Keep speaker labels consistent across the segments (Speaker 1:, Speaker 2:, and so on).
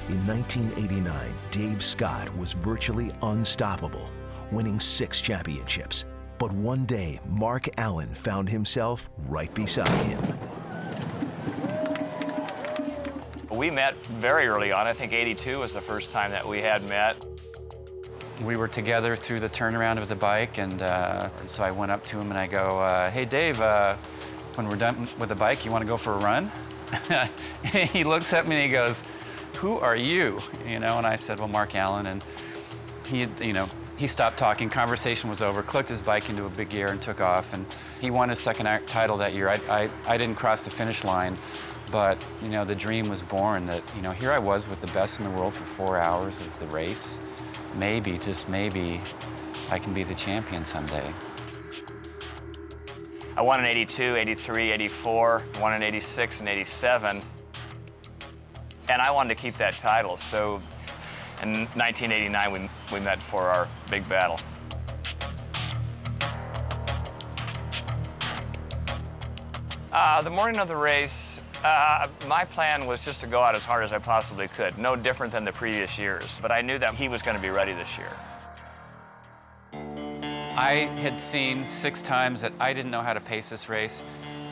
Speaker 1: In 1989, Dave Scott was virtually unstoppable, winning 6 championships. But one day, Mark Allen found himself right beside him.
Speaker 2: We met very early on. I think '82 was the first time that we had met.
Speaker 3: We were together through the turnaround of the bike, and so I went up to him and I go, hey Dave, when we're done with the bike, you want to go for a run? He looks at me and he goes, who are you? You know, and I said, well, Mark Allen, and he stopped talking, conversation was over, clicked his bike into a big gear and took off, and he won his second title that year. I didn't cross the finish line, but, you know, the dream was born that, you know, here I was with the best in the world for 4 hours of the race. Maybe, just maybe, I can be the champion someday.
Speaker 2: I won in '82, '83, '84, won in '86 and '87, and I wanted to keep that title. So in 1989, we met for our big battle. The morning of the race, my plan was just to go out as hard as I possibly could, no different than the previous years. But I knew that he was going to be ready this year.
Speaker 3: I had seen 6 times that I didn't know how to pace this race.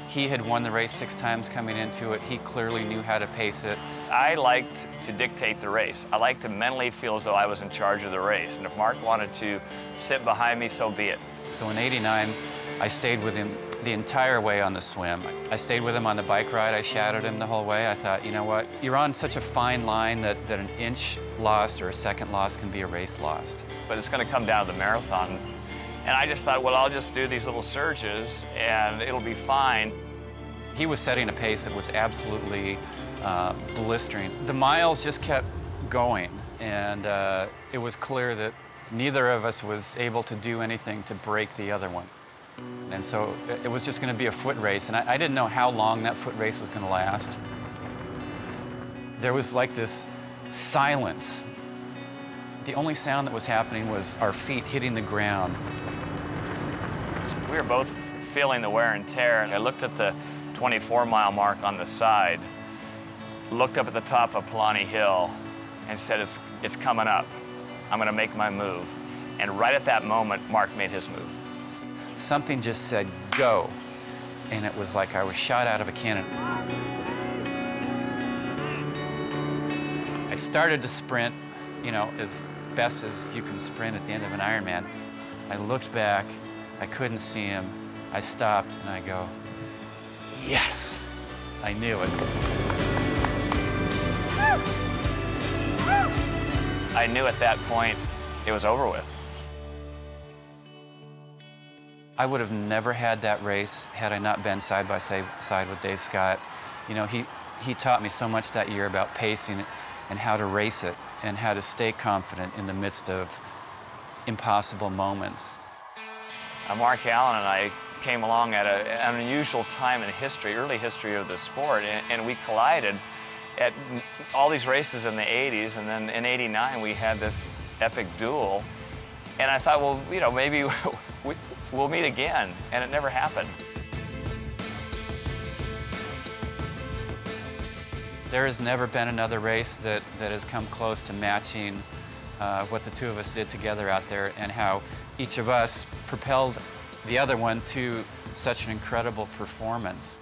Speaker 3: He had won the race 6 times coming into it. He clearly knew how to pace it.
Speaker 2: I liked to dictate the race. I liked to mentally feel as though I was in charge of the race. And if Mark wanted to sit behind me, so be it.
Speaker 3: So in '89, I stayed with him the entire way on the swim. I stayed with him on the bike ride. I shadowed him the whole way. I thought, you know what? You're on such a fine line that an inch lost or a second lost can be a race lost.
Speaker 2: But it's going to come down to the marathon. And I just thought, well, I'll just do these little surges and it'll be fine.
Speaker 3: He was setting a pace that was absolutely blistering. The miles just kept going, and it was clear that neither of us was able to do anything to break the other one. And so it was just going to be a foot race, and I didn't know how long that foot race was going to last. There was like this silence. The only sound that was happening was our feet hitting the ground.
Speaker 2: We were both feeling the wear and tear, and I looked at the 24-mile mark on the side, looked up at the top of Palani Hill, and said, it's coming up. I'm going to make my move. And right at that moment, Mark made his move.
Speaker 3: Something just said, go. And it was like I was shot out of a cannon. I started to sprint, you know, as best as you can sprint at the end of an Ironman. I looked back, I couldn't see him. I stopped and I go, yes, I knew it.
Speaker 2: I knew at that point it was over with.
Speaker 3: I would have never had that race had I not been side by side with Dave Scott. You know, he taught me so much that year about pacing it and how to race it and how to stay confident in the midst of impossible moments.
Speaker 2: Mark Allen and I came along at an unusual time in history, early history of the sport, and we collided at all these races in the '80s, and then in '89 we had this epic duel. And I thought, well, you know, maybe we'll meet again, and it never happened.
Speaker 3: There has never been another race that has come close to matching what the two of us did together out there, and how each of us propelled the other one to such an incredible performance.